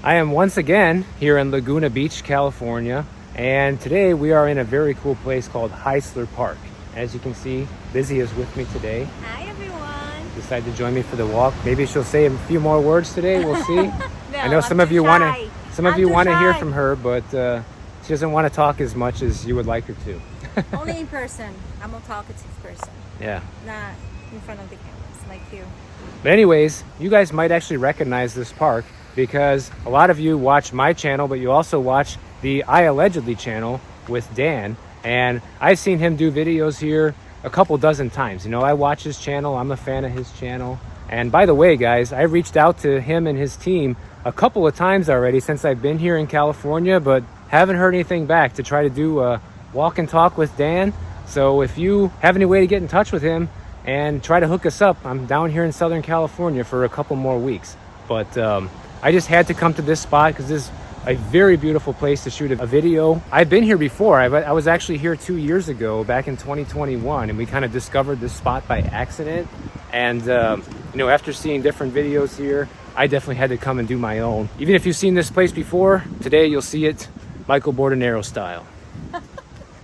I am once again here in Laguna Beach, California, and today we are in a very cool place called Heisler Park. As you can see, Lizzie is with me today. Hi everyone. Decided to join me for the walk. Maybe she'll say a few more words today. We'll see. No, I know some I'm of you too want shy. to. Some of you I'm want too to hear shy. from her, but she doesn't want to talk as much as you would like her to. Only in person. I'm a talkative person. Yeah. Not in front of the cameras like you. But anyways, you guys might actually recognize this park because a lot of you watch my channel, but you also watch the I Allegedly channel with Dan. And I've seen him do videos here a couple dozen times. You know, I watch his channel. I'm a fan of his channel. And by the way, guys, I reached out to him and his team a couple of times already since I've been here in California, but haven't heard anything back to try to do a walk and talk with Dan. So if you have any way to get in touch with him and try to hook us up, I'm down here in Southern California for a couple more weeks. But I just had to come to this spot because this is a very beautiful place to shoot a video. I've been here before. I was actually here 2 years ago, back in 2021, and we kind of discovered this spot by accident. And you know, after seeing different videos here, I definitely had to come and do my own. Even if you've seen this place before, today you'll see it Michael Bordenero style.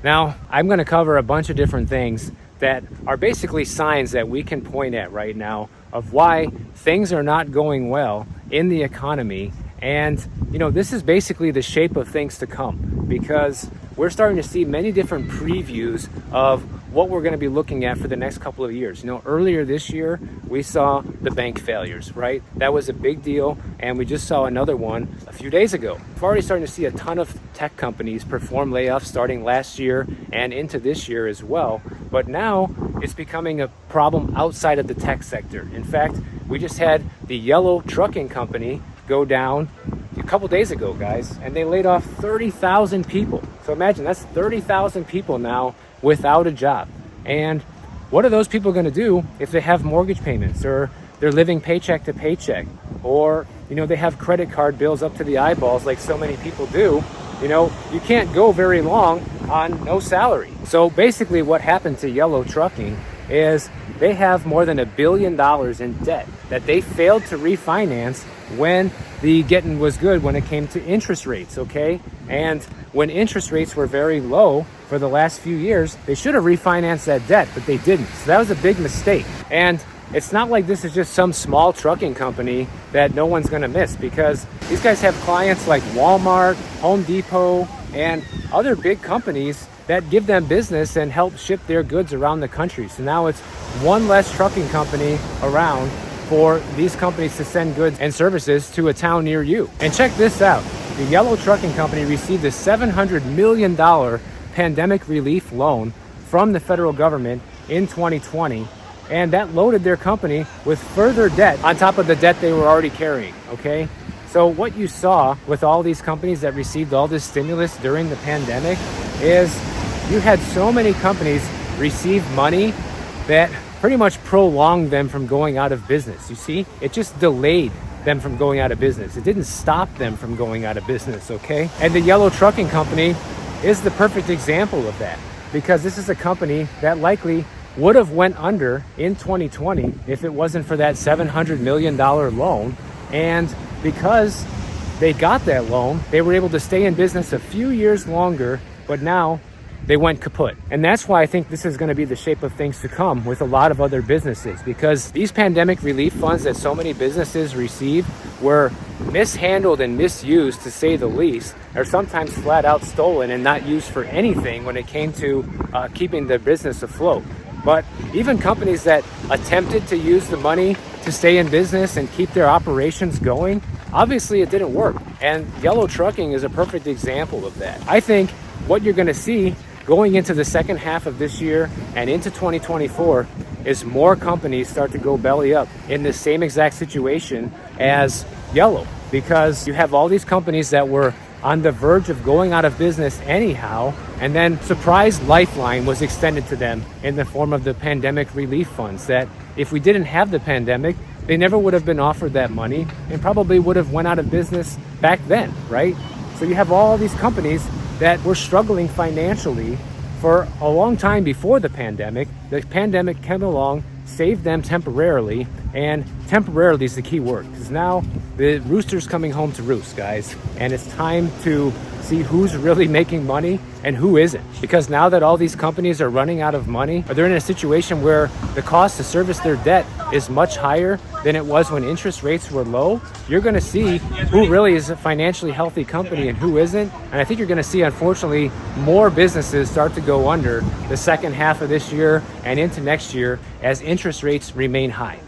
Now, I'm going to cover a bunch of different things that are basically signs that we can point at right now of why things are not going well in the economy. And, you know, this is basically the shape of things to come because we're starting to see many different previews of what we're going to be looking at for the next couple of years. You know, earlier this year, we saw the bank failures, right? That was a big deal. And we just saw another one a few days ago. We're already starting to see a ton of tech companies perform layoffs starting last year and into this year as well. But now it's becoming a problem outside of the tech sector. In fact, we just had the Yellow Trucking Company go down a couple days ago, guys, and they laid off 30,000 people. So imagine that's 30,000 people now without a job. And what are those people going to do if they have mortgage payments or they're living paycheck to paycheck, or, you know, they have credit card bills up to the eyeballs like so many people do? You know, you can't go very long on no salary. So basically what happened to Yellow Trucking is they have more than $1 billion in debt that they failed to refinance when the getting was good when it came to interest rates, okay? And when interest rates were very low for the last few years, they should have refinanced that debt, but they didn't. So that was a big mistake. And it's not like this is just some small trucking company that no one's gonna miss, because these guys have clients like Walmart, Home Depot, and other big companies that give them business and help ship their goods around the country. So now it's one less trucking company around for these companies to send goods and services to a town near you. And check this out. The Yellow Trucking Company received a $700 million pandemic relief loan from the federal government in 2020. And that loaded their company with further debt on top of the debt they were already carrying, okay? So what you saw with all these companies that received all this stimulus during the pandemic is you had so many companies receive money that pretty much prolonged them from going out of business. You see, it just delayed them from going out of business. It didn't stop them from going out of business, okay? And the Yellow Trucking Company is the perfect example of that, because this is a company that likely would have went under in 2020 if it wasn't for that $700 million loan. And because they got that loan, they were able to stay in business a few years longer, but now they went kaput. And that's why I think this is going to be the shape of things to come with a lot of other businesses, because these pandemic relief funds that so many businesses receive were mishandled and misused, to say the least, or sometimes flat out stolen and not used for anything when it came to keeping their business afloat. But even companies that attempted to use the money to stay in business and keep their operations going, obviously it didn't work. And Yellow Trucking is a perfect example of that. I think what you're going to see going into the second half of this year and into 2024 is more companies start to go belly up in the same exact situation as Yellow, because you have all these companies that were on the verge of going out of business anyhow, and then surprise lifeline was extended to them in the form of the pandemic relief funds that if we didn't have the pandemic, they never would have been offered that money and probably would have went out of business back then, right? So you have all these companies that were struggling financially for a long time before the pandemic. The pandemic came along, saved them temporarily, and temporarily is the key word, because now the rooster's coming home to roost, guys, and it's time to see who's really making money and who isn't. Because now that all these companies are running out of money, or they're in a situation where the cost to service their debt is much higher than it was when interest rates were low, you're going to see who really is a financially healthy company and who isn't. And I think you're going to see, unfortunately, more businesses start to go under the second half of this year and into next year as interest rates remain high.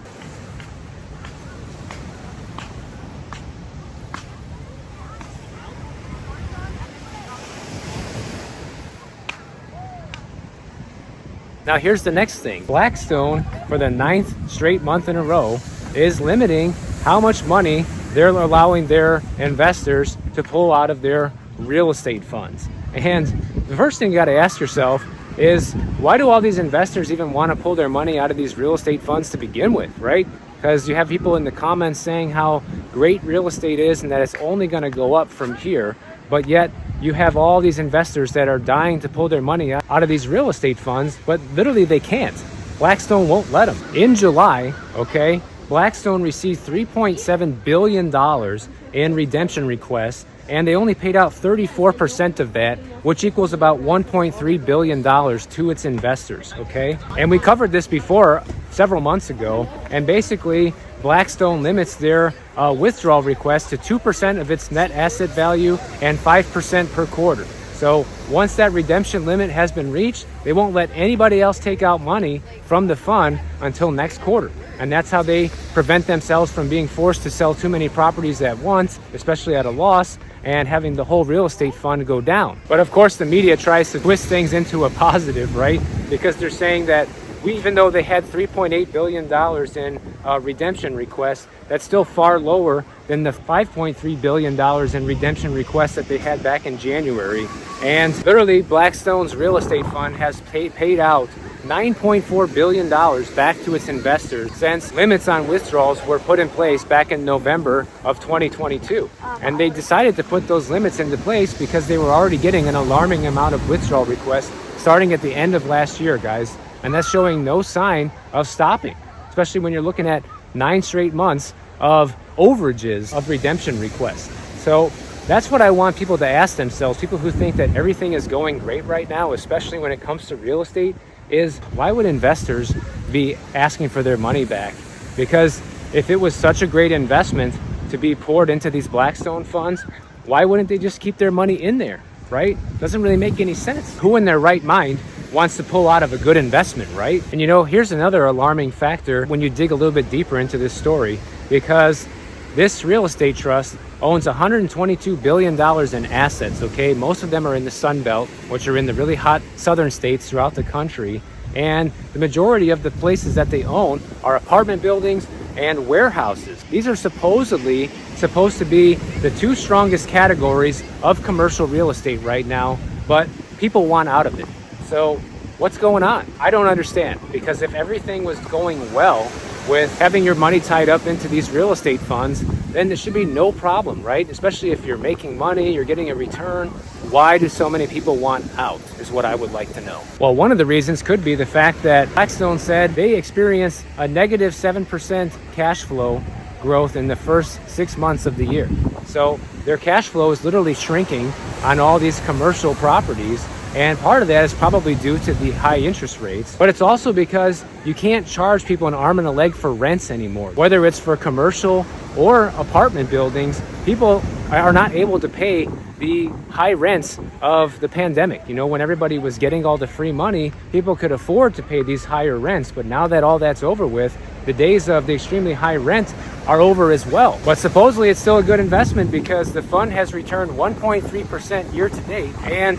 Now here's the next thing. Blackstone, for the 9th straight month in a row, is limiting how much money they're allowing their investors to pull out of their real estate funds. And the first thing you got to ask yourself is, why do all these investors even want to pull their money out of these real estate funds to begin with, right? Because you have people in the comments saying how great real estate is and that it's only going to go up from here, but yet you have all these investors that are dying to pull their money out of these real estate funds, but literally they can't. Blackstone won't let them. In July, okay, Blackstone received $3.7 billion in redemption requests, and they only paid out 34% of that, which equals about $1.3 billion to its investors, okay? And we covered this before several months ago, and basically Blackstone limits their withdrawal request to 2% of its net asset value and 5% per quarter. So once that redemption limit has been reached, they won't let anybody else take out money from the fund until next quarter. And that's how they prevent themselves from being forced to sell too many properties at once, especially at a loss, and having the whole real estate fund go down. But of course, the media tries to twist things into a positive, right? Because they're saying that even though they had $3.8 billion in redemption requests, that's still far lower than the $5.3 billion in redemption requests that they had back in January. And literally, Blackstone's real estate fund has paid out $9.4 billion back to its investors since limits on withdrawals were put in place back in November of 2022. And they decided to put those limits into place because they were already getting an alarming amount of withdrawal requests starting at the end of last year, guys. And that's showing no sign of stopping, especially when you're looking at 9 straight months of overages of redemption requests. So that's what I want people to ask themselves, people who think that everything is going great right now, especially when it comes to real estate, is why would investors be asking for their money back? Because if it was such a great investment to be poured into these Blackstone funds, why wouldn't they just keep their money in there, right? Doesn't really make any sense. Who in their right mind wants to pull out of a good investment, right? And you know, here's another alarming factor when you dig a little bit deeper into this story, because this real estate trust owns $122 billion in assets, okay? Most of them are in the Sun Belt, which are in the really hot southern states throughout the country. And the majority of the places that they own are apartment buildings and warehouses. These are supposedly supposed to be the 2 strongest categories of commercial real estate right now, but people want out of it. So what's going on? I don't understand, because if everything was going well with having your money tied up into these real estate funds, then there should be no problem, right? Especially if you're making money, you're getting a return. Why do so many people want out is what I would like to know. Well, one of the reasons could be the fact that Blackstone said they experienced a negative 7% cash flow growth in the first 6 months of the year. So their cash flow is literally shrinking on all these commercial properties. And part of that is probably due to the high interest rates, but it's also because you can't charge people an arm and a leg for rents anymore. Whether it's for commercial or apartment buildings, people are not able to pay the high rents of the pandemic. You know, when everybody was getting all the free money, people could afford to pay these higher rents. But now that all that's over with, the days of the extremely high rent are over as well. But supposedly it's still a good investment because the fund has returned 1.3% year to date and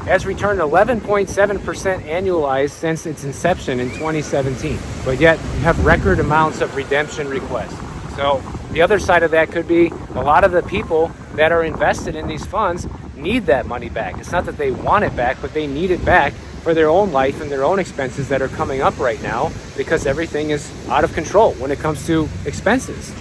has returned 11.7% annualized since its inception in 2017. But yet you have record amounts of redemption requests. So the other side of that could be a lot of the people that are invested in these funds need that money back. It's not that they want it back, but they need it back for their own life and their own expenses that are coming up right now because everything is out of control when it comes to expenses.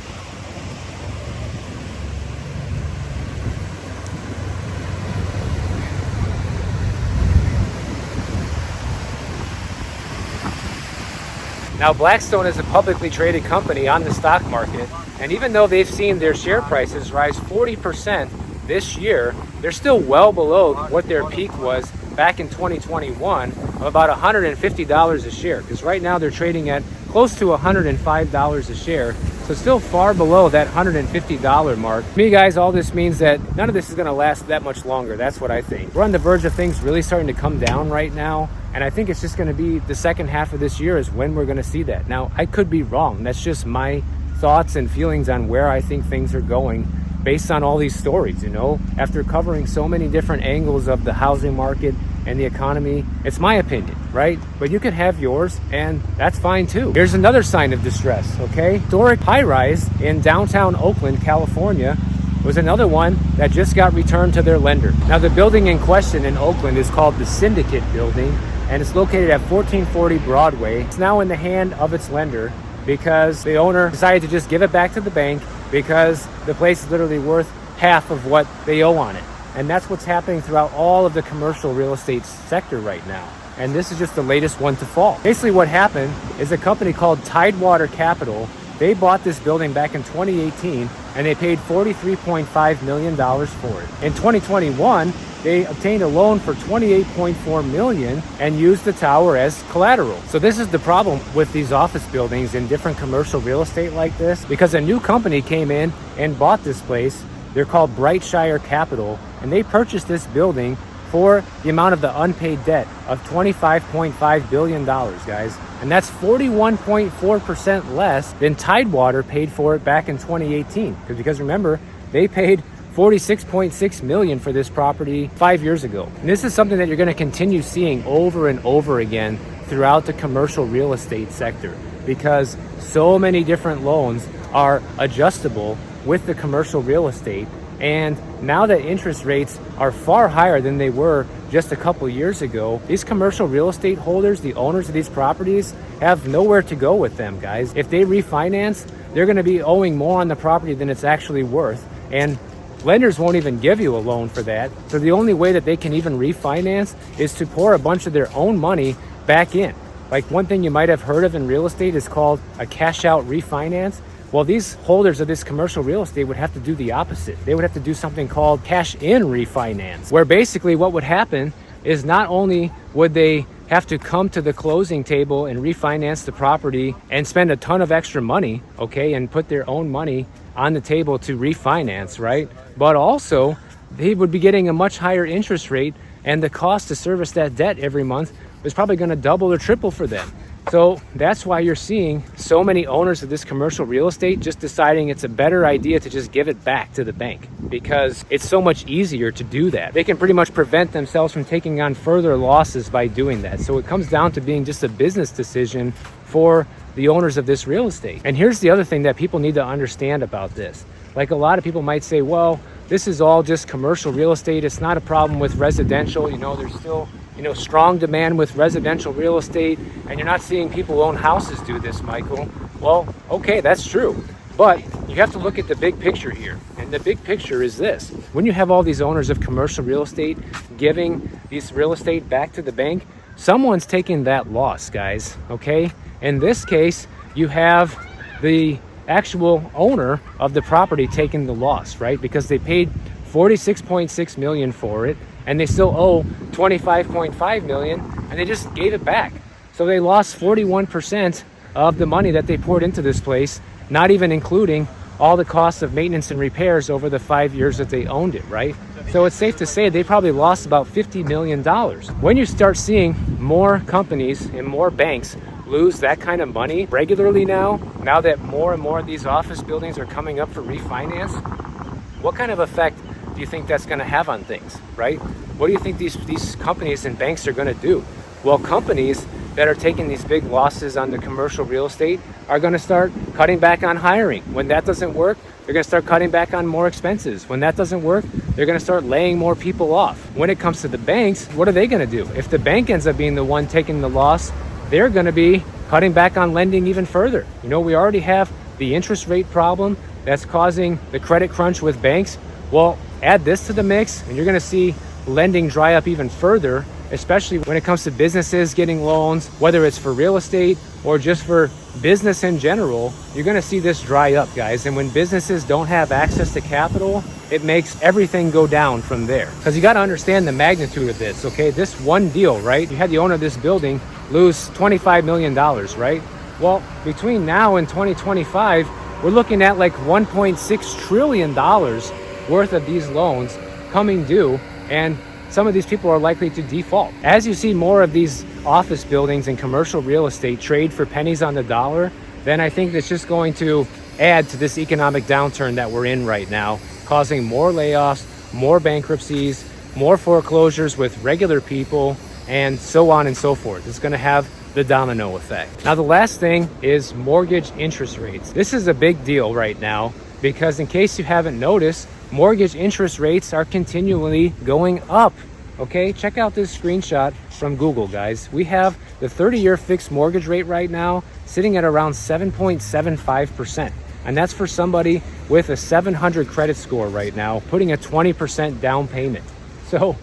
Now, Blackstone is a publicly traded company on the stock market, and even though they've seen their share prices rise 40% this year, they're still well below what their peak was back in 2021 of about $150 a share, because right now they're trading at close to $105 a share, so still far below that $150 mark. To me, guys, all this means that none of this is going to last that much longer. That's what I think. We're on the verge of things really starting to come down right now, and I think it's just going to be the second half of this year is when we're going to see that. Now, I could be wrong. That's just my thoughts and feelings on where I think things are going based on all these stories, you know, after covering so many different angles of the housing market and the economy. It's my opinion, right? But you could have yours, and that's fine too. Here's another sign of distress, okay? Historic high-rise in downtown Oakland, California, was another one that just got returned to their lender. Now, the building in question in Oakland is called the Syndicate Building, and it's located at 1440 Broadway. It's now in the hand of its lender because the owner decided to just give it back to the bank because the place is literally worth half of what they owe on it. And that's what's happening throughout all of the commercial real estate sector right now. And this is just the latest one to fall. Basically what happened is a company called Tidewater Capital, they bought this building back in 2018 and they paid $43.5 million for it. In 2021, they obtained a loan for $28.4 million and used the tower as collateral. So this is the problem with these office buildings and different commercial real estate like this, because a new company came in and bought this place. They're called Brightshire Capital, and they purchased this building for the amount of the unpaid debt of $25.5 billion, guys. And that's 41.4% less than Tidewater paid for it back in 2018. Because remember, they paid $46.6 million for this property 5 years ago. And this is something that you're going to continue seeing over and over again throughout the commercial real estate sector, because so many different loans are adjustable with the commercial real estate. And now that interest rates are far higher than they were just a couple years ago, these commercial real estate holders, the owners of these properties, have nowhere to go with them, guys. If they refinance, they're going to be owing more on the property than it's actually worth. And lenders won't even give you a loan for that. So the only way that they can even refinance is to pour a bunch of their own money back in. Like, one thing you might have heard of in real estate is called a cash out refinance. Well, these holders of this commercial real estate would have to do the opposite. They would have to do something called cash in refinance, where basically what would happen is not only would they have to come to the closing table and refinance the property and spend a ton of extra money, okay, and put their own money on the table to refinance, right? But also they would be getting a much higher interest rate, and the cost to service that debt every month is probably going to double or triple for them. So that's why you're seeing so many owners of this commercial real estate just deciding it's a better idea to just give it back to the bank, because it's so much easier to do that. They can pretty much prevent themselves from taking on further losses by doing that. So it comes down to being just a business decision for the owners of this real estate. And here's the other thing that people need to understand about this. Like, a lot of people might say, well, this is all just commercial real estate. It's not a problem with residential. You know, there's still strong demand with residential real estate, and you're not seeing people who own houses do this, Michael. Well, okay, that's true. But you have to look at the big picture here. And the big picture is this. When you have all these owners of commercial real estate giving these real estate back to the bank, someone's taking that loss, guys, okay? In this case, you have the actual owner of the property taking the loss, right? Because they paid $46.6 million for it, and they still owe $25.5 million, and they just gave it back. So they lost 41% of the money that they poured into this place, not even including all the costs of maintenance and repairs over the 5 years that they owned it, right? So it's safe to say they probably lost about $50 million. When you start seeing more companies and more banks lose that kind of money regularly now that more and more of these office buildings are coming up for refinance, what kind of effect do you think that's going to have on things, right? What do you think these companies and banks are going to do? Well, companies that are taking these big losses on the commercial real estate are going to start cutting back on hiring. When that doesn't work, they're going to start cutting back on more expenses. When that doesn't work, they're going to start laying more people off. When it comes to the banks, what are they going to do? If the bank ends up being the one taking the loss, they're going to be cutting back on lending even further. You know, we already have the interest rate problem that's causing the credit crunch with banks. Well, add this to the mix, and you're going to see lending dry up even further, especially when it comes to businesses getting loans, whether it's for real estate or just for business in general, you're going to see this dry up, guys. And when businesses don't have access to capital, it makes everything go down from there. Because you got to understand the magnitude of this, okay? This one deal, right? You had the owner of this building lose $25 million, right? Well, between now and 2025, we're looking at like $1.6 trillion worth of these loans coming due, and some of these people are likely to default. As you see more of these office buildings and commercial real estate trade for pennies on the dollar, then I think it's just going to add to this economic downturn that we're in right now, causing more layoffs, more bankruptcies, more foreclosures with regular people, and so on and so forth. It's going to have the domino effect. Now, the last thing is mortgage interest rates. This is a big deal right now because, in case you haven't noticed, mortgage interest rates are continually going up. Okay, check out this screenshot from Google, guys. We have the 30-year fixed mortgage rate right now sitting at around 7.75%. And that's for somebody with a 700 credit score right now, putting a 20% down payment. So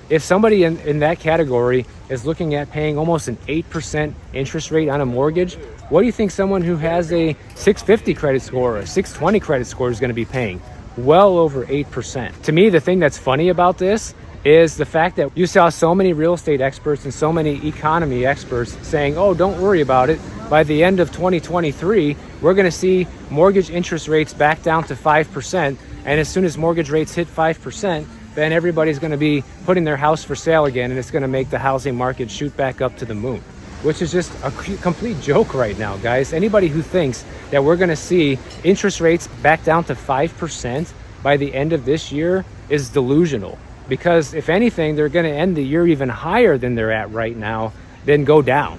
if somebody in that category is looking at paying almost an 8% interest rate on a mortgage, what do you think someone who has a 650 credit score or a 620 credit score is going to be paying? Well over 8%. To me, the thing that's funny about this is the fact that you saw so many real estate experts and so many economy experts saying, oh, don't worry about it. By the end of 2023, we're going to see mortgage interest rates back down to 5%. And as soon as mortgage rates hit 5%, then everybody's going to be putting their house for sale again, and it's going to make the housing market shoot back up to the moon, which is just a complete joke right now, guys. Anybody who thinks that we're going to see interest rates back down to 5% by the end of this year is delusional, because if anything, they're going to end the year even higher than they're at right now, then go down.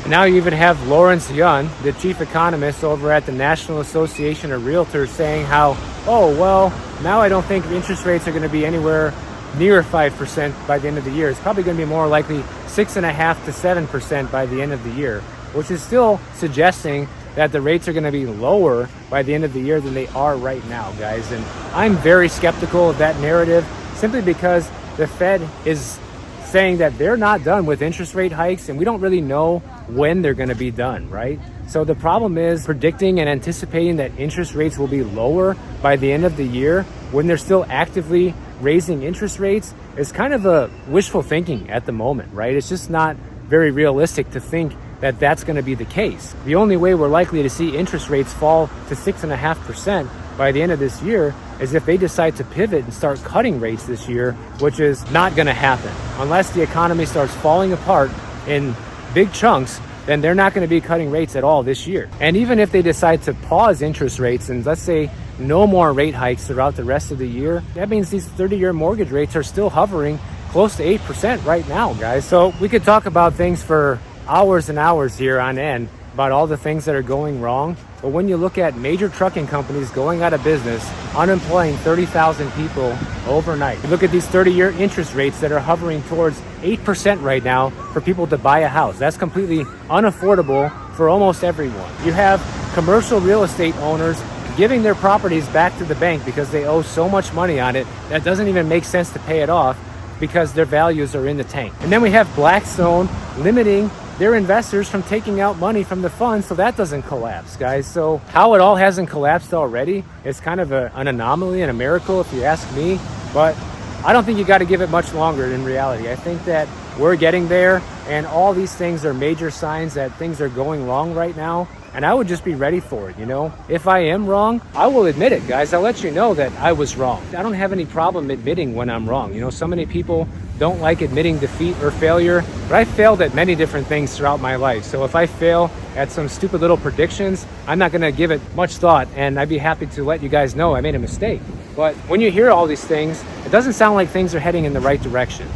Now you even have Lawrence Yun, the chief economist over at the National Association of Realtors, saying how, oh, well, now I don't think interest rates are going to be anywhere near 5% by the end of the year. It's probably going to be more likely 6.5% to 7% by the end of the year, which is still suggesting that the rates are going to be lower by the end of the year than they are right now, guys. And I'm very skeptical of that narrative, simply because the Fed is saying that they're not done with interest rate hikes, and we don't really know when they're going to be done, right? So the problem is predicting and anticipating that interest rates will be lower by the end of the year when they're still actively raising interest rates is kind of a wishful thinking at the moment, right? It's just not very realistic to think that that's going to be the case. The only way we're likely to see interest rates fall to 6.5% by the end of this year is if they decide to pivot and start cutting rates this year, which is not going to happen. Unless the economy starts falling apart in big chunks, then they're not going to be cutting rates at all this year. And even if they decide to pause interest rates and, let's say, no more rate hikes throughout the rest of the year, that means these 30-year mortgage rates are still hovering close to 8% right now, guys. So we could talk about things for hours and hours here on end about all the things that are going wrong. But when you look at major trucking companies going out of business, unemploying 30,000 people overnight, you look at these 30-year interest rates that are hovering towards 8% right now for people to buy a house. That's completely unaffordable for almost everyone. You have commercial real estate owners giving their properties back to the bank because they owe so much money on it that doesn't even make sense to pay it off because their values are in the tank. And then we have Blackstone limiting their investors from taking out money from the fund so that doesn't collapse, guys. So how it all hasn't collapsed already is kind of an anomaly and a miracle if you ask me, but I don't think you got to give it much longer in reality. I think that we're getting there, and all these things are major signs that things are going wrong right now, and I would just be ready for it, you know? If I am wrong, I will admit it, guys. I'll let you know that I was wrong. I don't have any problem admitting when I'm wrong. You know, so many people don't like admitting defeat or failure, but I failed at many different things throughout my life. So if I fail at some stupid little predictions, I'm not going to give it much thought, and I'd be happy to let you guys know I made a mistake. But when you hear all these things, it doesn't sound like things are heading in the right direction.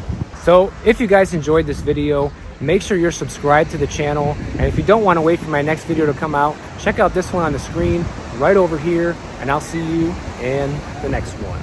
So if you guys enjoyed this video, make sure you're subscribed to the channel. And if you don't want to wait for my next video to come out, check out this one on the screen right over here, and I'll see you in the next one.